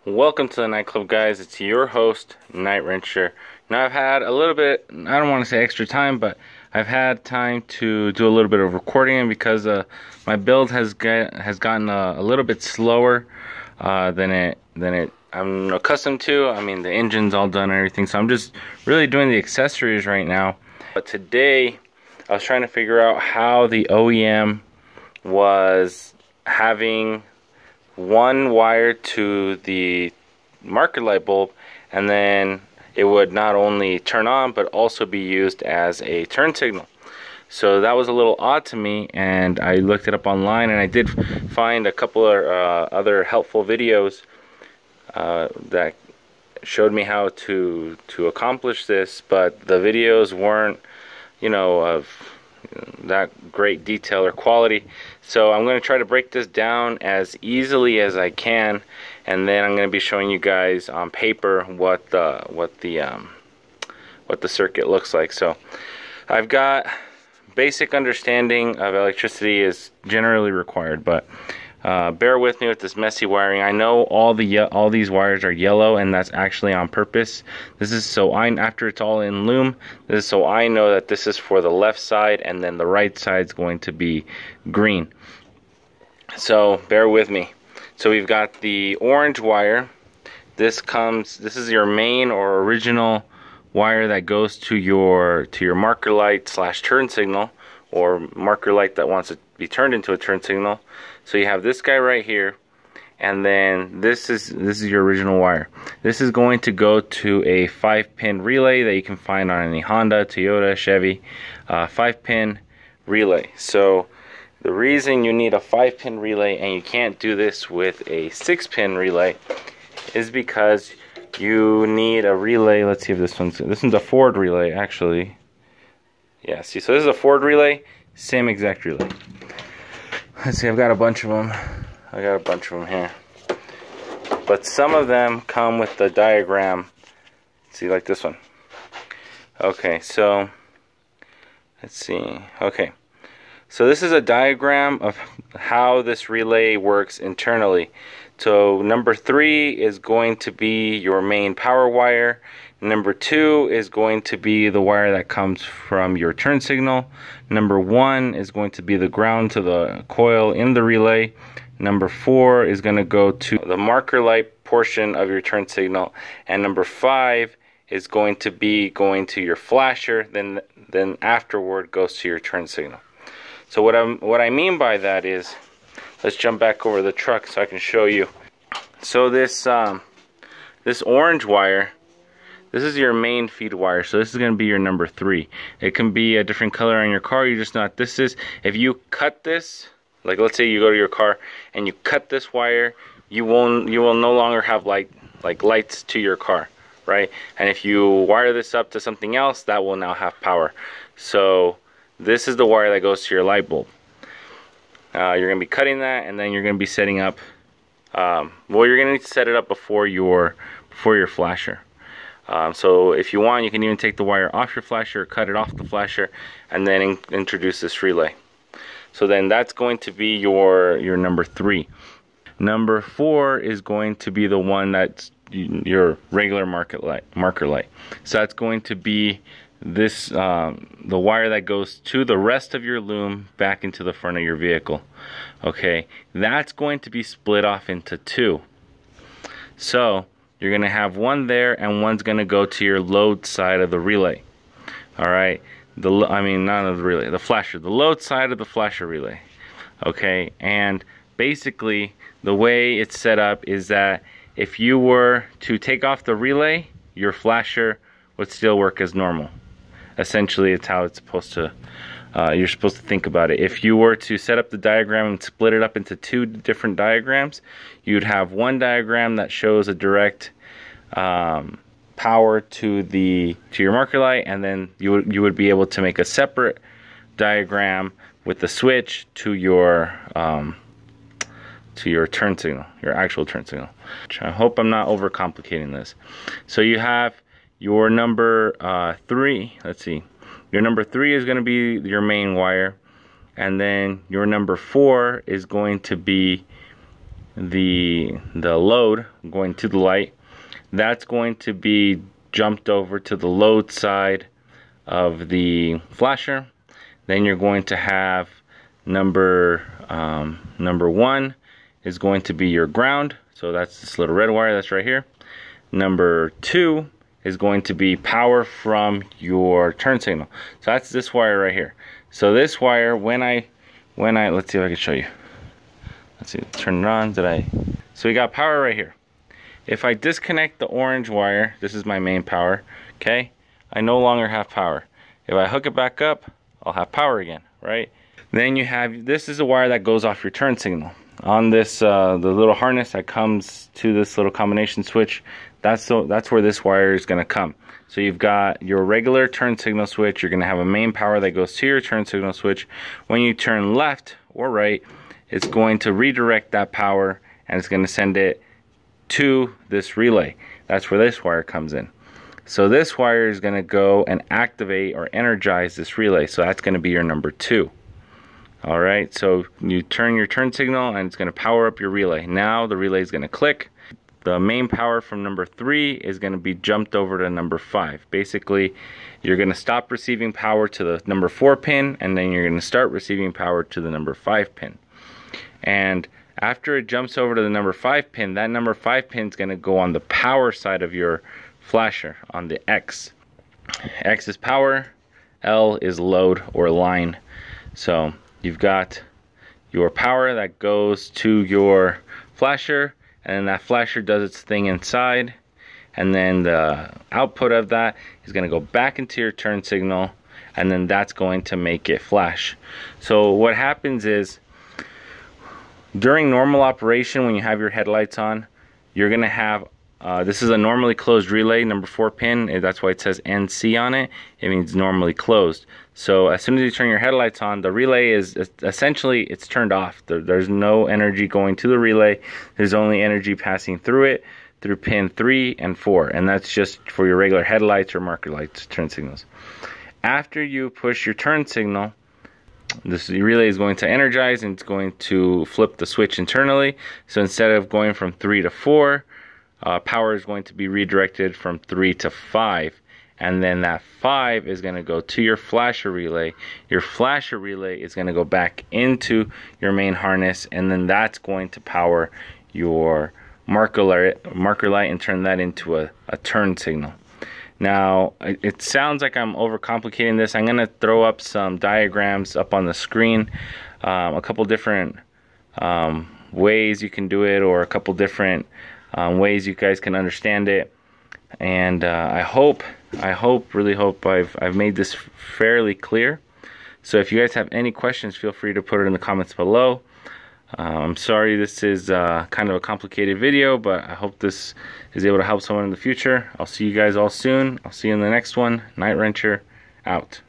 Welcome to the nightclub, guys. It's your host, Night Wrencher. Now, I've had a little bit, I don't want to say extra time, but I've had time to do a little bit of recording because my build has gotten a little bit slower than I'm accustomed to. I mean, the engine's all done and everything, so I'm just really doing the accessories right now. But today, I was trying to figure out how the OEM was having one wire to the marker light bulb, and then it would not only turn on but also be used as a turn signal. So that was a little odd to me, and I looked it up online, and I did find a couple of other helpful videos that showed me how to accomplish this, but the videos weren't, of that great detail or quality. So I'm going to try to break this down as easily as I can, and then I'm going to be showing you guys on paper what the circuit looks like. So I've got basic understanding of electricity is generally required, but bear with me with this messy wiring. I know all these wires are yellow, and that's actually on purpose. This is so after it's all in loom, this is so I know that this is for the left side, and then the right side's going to be green. So bear with me. So we've got the orange wire. This is your main or original wire that goes to your marker light / turn signal, or marker light that wants to be turned into a turn signal. So you have this guy right here, and then this is your original wire. This is going to go to a 5-pin relay that you can find on any Honda, Toyota, Chevy, 5-pin relay. So the reason you need a 5-pin relay and you can't do this with a 6-pin relay is because you need a relay. Let's see if this one's a Ford relay, actually. Yeah, see, so this is a Ford relay, same exact relay. Let's see, I've got a bunch of them. Here. But some of them come with the diagram. See, like this one. Okay, so let's see. Okay, so this is a diagram of how this relay works internally. So number 3 is going to be your main power wire. Number 2 is going to be the wire that comes from your turn signal. Number 1 is going to be the ground to the coil in the relay. Number 4 is going to go to the marker light portion of your turn signal. And number 5 is going to be going to your flasher, then afterward goes to your turn signal. So what I mean by that is, let's jump back over the truck so I can show you. So this orange wire, this is your main feed wire, so this is going to be your number 3. It can be a different color on your car, you just not. This is, if you cut this, like let's say you go to your car and you cut this wire, you will no longer have like lights to your car, right? And if you wire this up to something else, that will now have power. So this is the wire that goes to your light bulb. You're going to be cutting that, and then you're going to be setting up. Well, you're going to need to set it up before your flasher. So if you want, you can even take the wire off your flasher, cut it off the flasher, and then introduce this relay. So then that's going to be your number 3. Number 4 is going to be the one that's your regular marker light. So that's going to be this the wire that goes to the rest of your loom back into the front of your vehicle. Okay, that's going to be split off into 2. So you're going to have one there, and one's going to go to your load side of the relay. All right, not of the relay, the flasher, the load side of the flasher relay. Okay, and basically the way it's set up is that if you were to take off the relay, your flasher would still work as normal. Essentially, it's how it's supposed to. You're supposed to think about it. If you were to set up the diagram and split it up into 2 different diagrams, you'd have one diagram that shows a direct power to your marker light, and then you would be able to make a separate diagram with the switch to your turn signal, your actual turn signal. I hope I'm not overcomplicating this. So you have your number 3. Let's see. Your number 3 is going to be your main wire, and then your number 4 is going to be the load going to the light, that's going to be jumped over to the load side of the flasher. Then you're going to have number 1 is going to be your ground, so that's this little red wire that's right here. Number 2 is going to be power from your turn signal, so that's this wire right here. So this wire, when I let's see if I can show you. Let's see, turn it on. So we got power right here. If I disconnect the orange wire, this is my main power, okay, I no longer have power. If I hook it back up, I'll have power again, right? Then you have, this is a wire that goes off your turn signal. On this, the little harness that comes to this little combination switch, that's where this wire is gonna come. So you've got your regular turn signal switch, you're gonna have a main power that goes to your turn signal switch. When you turn left or right, it's going to redirect that power and it's gonna send it to this relay. That's where this wire comes in. So this wire is going to go and activate or energize this relay. So that's going to be your number 2. Alright, so you turn your turn signal and it's going to power up your relay. Now the relay is going to click. The main power from number 3 is going to be jumped over to number 5. Basically, you're going to stop receiving power to the number 4 pin, and then you're going to start receiving power to the number 5 pin. And after it jumps over to the number 5 pin, that number 5 pin is going to go on the power side of your flasher, on the X. X is power, L is load or line. So you've got your power that goes to your flasher, and then that flasher does its thing inside, and then the output of that is going to go back into your turn signal, and then that's going to make it flash. So what happens is, during normal operation, when you have your headlights on, you're going to have, this is a normally closed relay, number 4 pin, that's why it says NC on it. It means normally closed. So as soon as you turn your headlights on, the relay is essentially, it's turned off. There's no energy going to the relay. There's only energy passing through it, through pin 3 and 4. And that's just for your regular headlights or marker lights, turn signals. After you push your turn signal, this relay is going to energize and it's going to flip the switch internally. So instead of going from 3 to 4, power is going to be redirected from 3 to 5. And then that 5 is going to go to your flasher relay. Your flasher relay is going to go back into your main harness, and then that's going to power your marker light and turn that into a turn signal. Now, it sounds like I'm overcomplicating this. I'm going to throw up some diagrams up on the screen, a couple different ways you can do it, or a couple different ways you guys can understand it. And I really hope I've made this fairly clear. So if you guys have any questions, feel free to put it in the comments below. I'm sorry this is kind of a complicated video, but I hope this is able to help someone in the future. I'll see you guys all soon. I'll see you in the next one. Night Wrencher, out.